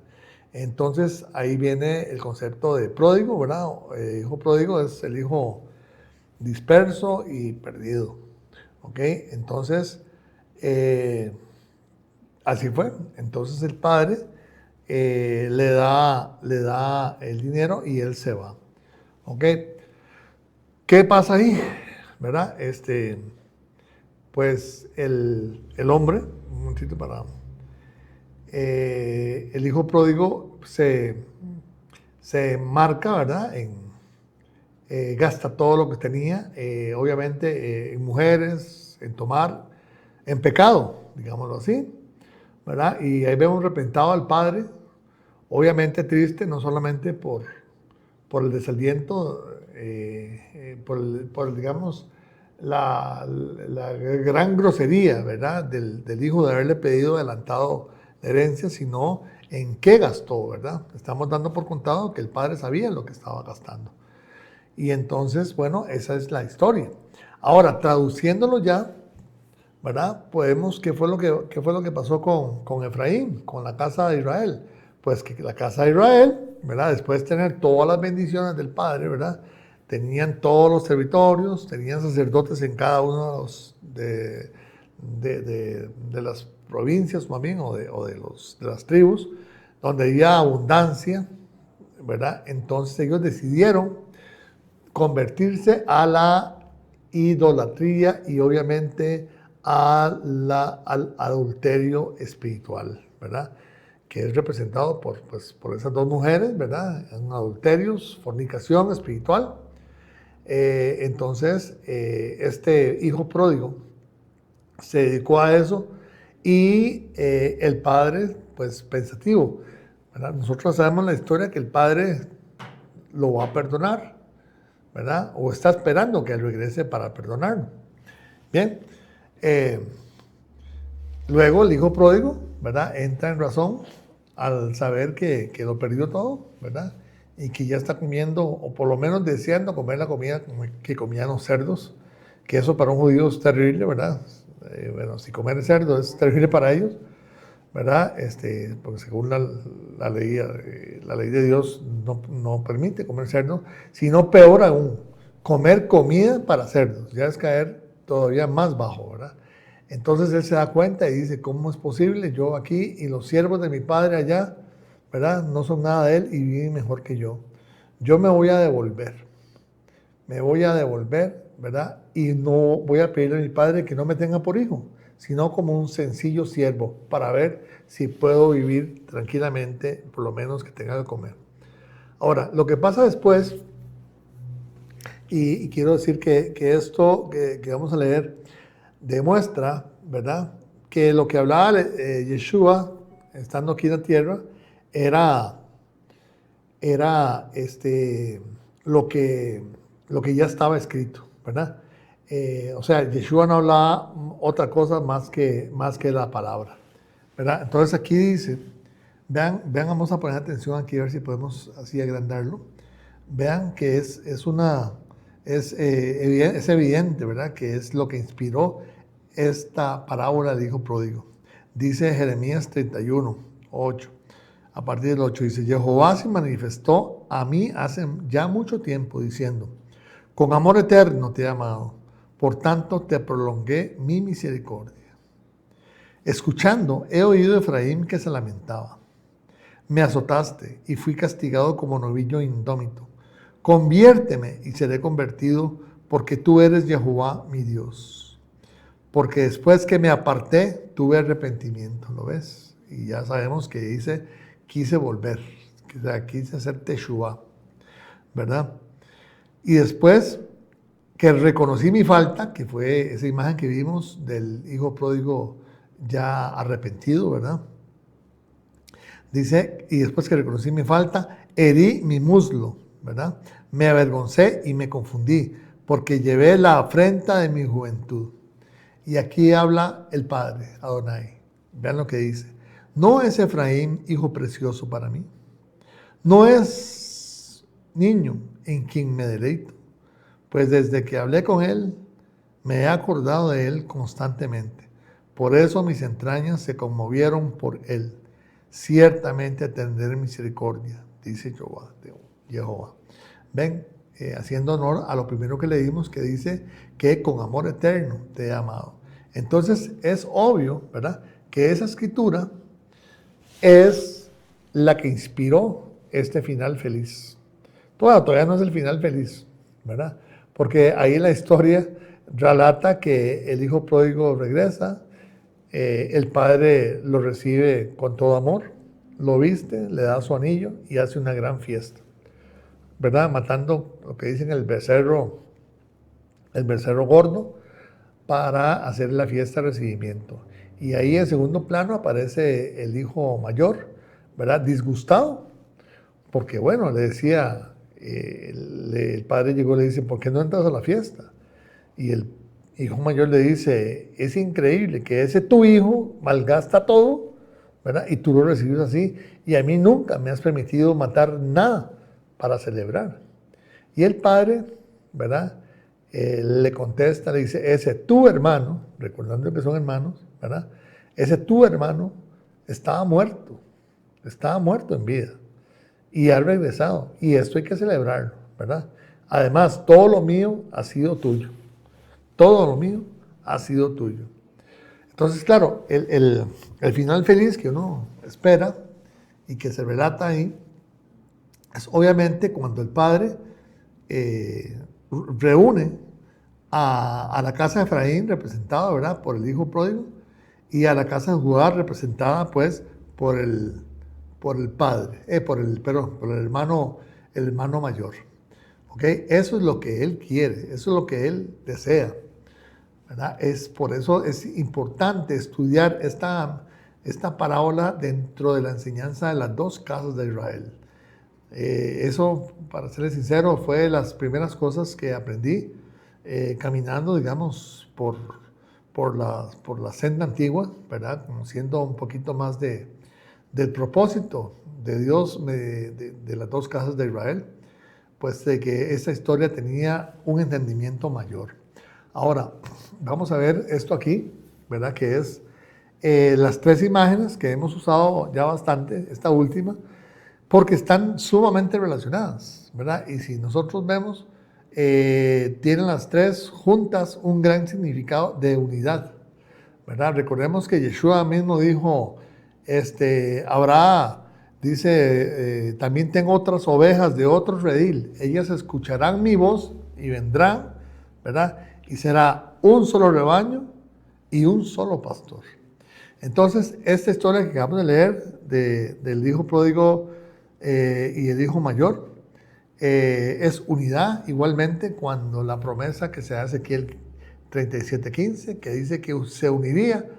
Entonces ahí viene el concepto de pródigo, ¿verdad? Hijo pródigo es el hijo disperso y perdido, ¿ok? Entonces, así fue. Entonces el padre le da el dinero y él se va, ¿ok? ¿Qué pasa ahí? ¿Verdad? Pues el hombre, un momentito para... el hijo pródigo se marca, ¿verdad? Gasta todo lo que tenía, obviamente en mujeres, en tomar, en pecado, digámoslo así, ¿verdad? Y ahí vemos repentado al padre, obviamente triste, no solamente por el desaliento digamos, la gran grosería, ¿verdad?, del hijo de haberle pedido adelantado la herencia, sino en qué gastó, ¿verdad? Estamos dando por contado que el padre sabía lo que estaba gastando. Y entonces, bueno, esa es la historia. Ahora, traduciéndolo ya, ¿verdad? Podemos, ¿qué fue lo que pasó con Efraín, con la casa de Israel? Pues que la casa de Israel, ¿verdad?, después de tener todas las bendiciones del Padre, ¿verdad?, tenían todos los territorios, tenían sacerdotes en cada uno de las provincias, más bien, o de las tribus, donde había abundancia, ¿verdad? Entonces ellos decidieron convertirse a la idolatría y obviamente al adulterio espiritual, ¿verdad?, que es representado por esas dos mujeres, ¿verdad?, en adulterios, fornicación espiritual. Entonces, este hijo pródigo se dedicó a eso y el padre, pues pensativo, ¿verdad? Nosotros sabemos la historia que el padre lo va a perdonar, ¿verdad?, o está esperando que él regrese para perdonarlo. Bien, luego el hijo pródigo, ¿verdad?, entra en razón al saber que lo perdió todo, ¿verdad?, y que ya está comiendo, o por lo menos deseando comer la comida que comían los cerdos, que eso para un judío es terrible, ¿verdad? Bueno, si comer cerdo es terrible para ellos, ¿verdad? Porque según la ley de Dios no permite comer cerdo, sino peor aún, comer comida para cerdos, ya es caer todavía más bajo, ¿verdad? Entonces él se da cuenta y dice, ¿cómo es posible? Yo aquí y los siervos de mi padre allá, ¿verdad?, no son nada de él y viven mejor que yo. Yo me voy a devolver, ¿verdad? Y no voy a pedirle a mi padre que no me tenga por hijo, sino como un sencillo siervo, para ver si puedo vivir tranquilamente, por lo menos que tenga que comer. Ahora, lo que pasa después, y quiero decir que esto que vamos a leer demuestra, ¿verdad?, que lo que hablaba Yeshua, estando aquí en la tierra, era lo que ya estaba escrito, ¿verdad? O sea, Yeshua no hablaba otra cosa más que la palabra, ¿verdad? Entonces aquí dice, vean, vamos a poner atención aquí a ver si podemos así agrandarlo. Vean que es evidente, ¿verdad?, que es lo que inspiró esta parábola del hijo pródigo. Dice Jeremías 31, 8. A partir del 8 dice, Jehová se manifestó a mí hace ya mucho tiempo diciendo, con amor eterno te he amado, por tanto te prolongué mi misericordia. Escuchando, he oído a Efraín que se lamentaba. Me azotaste y fui castigado como novillo indómito. Conviérteme y seré convertido, porque tú eres Jehová mi Dios. Porque después que me aparté, tuve arrepentimiento, ¿lo ves? Y ya sabemos que dice, quise volver, quise hacer teshuvá, ¿verdad? Y después que reconocí mi falta, que fue esa imagen que vimos del hijo pródigo ya arrepentido, ¿verdad? Dice, y después que reconocí mi falta, herí mi muslo, ¿verdad? Me avergoncé y me confundí, porque llevé la afrenta de mi juventud. Y aquí habla el Padre, Adonai. Vean lo que dice. ¿No es Efraín hijo precioso para mí? ¿No es niño en quien me deleito? Pues desde que hablé con él, me he acordado de él constantemente. Por eso mis entrañas se conmovieron por él. Ciertamente tendré misericordia, dice Jehová. Ven, haciendo honor a lo primero que leímos, que dice que con amor eterno te he amado. Entonces es obvio, ¿verdad?, que esa escritura es la que inspiró este final feliz. Todavía no es el final feliz, ¿verdad? Porque ahí la historia relata que el hijo pródigo regresa, el padre lo recibe con todo amor, lo viste, le da su anillo y hace una gran fiesta, ¿verdad? Matando lo que dicen el becerro gordo para hacer la fiesta de recibimiento. Y ahí en segundo plano aparece el hijo mayor, ¿verdad?, disgustado, porque bueno, le decía el padre llegó y le dice, ¿por qué no entras a la fiesta? Y el hijo mayor le dice, es increíble que ese tu hijo malgasta todo, ¿verdad? Y tú lo recibes así, y a mí nunca me has permitido matar nada para celebrar. Y el padre, ¿verdad? Le contesta, le dice, ese tu hermano, recordando que son hermanos, ¿verdad? Ese tu hermano estaba muerto en vida y ha regresado, y esto hay que celebrarlo, ¿verdad? Además, todo lo mío ha sido tuyo. Todo lo mío ha sido tuyo. Entonces, claro, el final feliz que uno espera y que se relata ahí es obviamente cuando el padre reúne a la casa de Efraín, representada, ¿verdad?, por el hijo pródigo, y a la casa de Judá, representada pues por el padre, por el hermano mayor. ¿Okay? Eso es lo que él quiere, eso es lo que él desea, ¿verdad? Por eso es importante estudiar esta parábola dentro de la enseñanza de las dos casas de Israel. Eso, para serles sincero, fue de las primeras cosas que aprendí caminando, digamos, por la senda antigua, ¿verdad? Conociendo un poquito más del propósito de Dios de las dos casas de Israel, pues de que esta historia tenía un entendimiento mayor. Ahora, vamos a ver esto aquí, ¿verdad? Que es las tres imágenes que hemos usado ya bastante, esta última, porque están sumamente relacionadas, ¿verdad? Y si nosotros vemos, tienen las tres juntas un gran significado de unidad, ¿verdad? Recordemos que Yeshua mismo dijo, dice, también tengo otras ovejas de otro redil, ellas escucharán mi voz y vendrán, ¿verdad? Y será un solo rebaño y un solo pastor. Entonces, esta historia que acabamos de leer del hijo pródigo y el hijo mayor es unidad igualmente cuando la promesa que se hace aquí Ezequiel 37:15, que dice que se uniría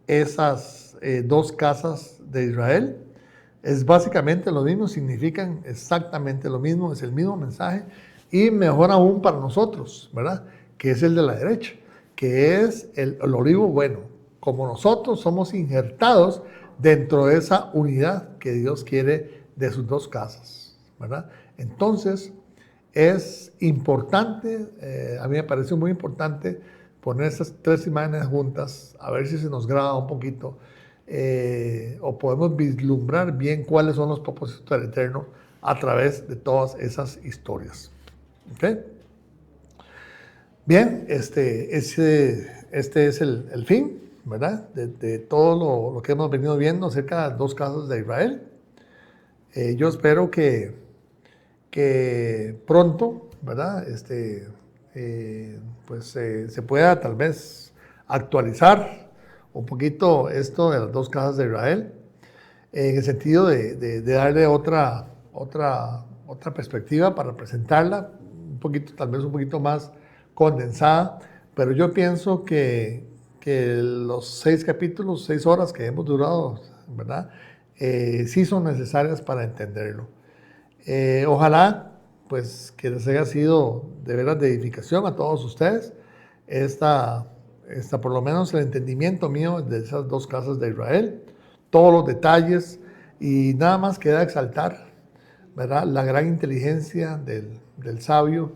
esas dos casas de Israel. Es básicamente lo mismo, significan exactamente lo mismo, es el mismo mensaje y mejor aún para nosotros, ¿verdad? Que es el de la derecha, que es el olivo bueno. Como nosotros somos injertados dentro de esa unidad que Dios quiere de sus dos casas, ¿verdad? Entonces, es importante, a mí me parece muy importante poner estas tres imágenes juntas, a ver si se nos graba un poquito, o podemos vislumbrar bien cuáles son los propósitos del Eterno a través de todas esas historias. ¿Okay? Bien, este es el fin, ¿verdad? De todo lo que hemos venido viendo acerca de las dos casas de Israel. Yo espero que pronto, ¿verdad? Se pueda tal vez actualizar un poquito esto de las dos casas de Israel, en el sentido de darle otra perspectiva para presentarla, tal vez un poquito más condensada, pero yo pienso que los 6 capítulos, 6 horas que hemos durado, ¿verdad? Sí son necesarias para entenderlo. Ojalá pues que les haya sido de veras de edificación a todos ustedes por lo menos el entendimiento mío de esas dos casas de Israel, todos los detalles, y nada más queda exaltar, ¿verdad?, la gran inteligencia del sabio,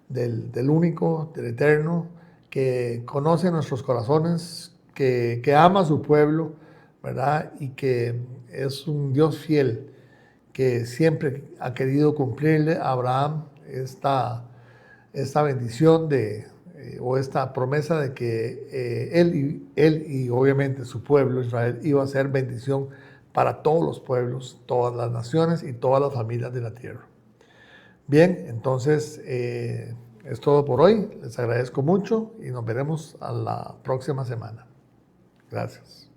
del único, del eterno, que conoce nuestros corazones, que ama a su pueblo, ¿verdad?, y que es un Dios fiel, que siempre ha querido cumplirle a Abraham esta bendición o esta promesa de que él y obviamente su pueblo Israel iba a ser bendición para todos los pueblos, todas las naciones y todas las familias de la tierra. Bien, entonces es todo por hoy. Les agradezco mucho y nos veremos a la próxima semana. Gracias.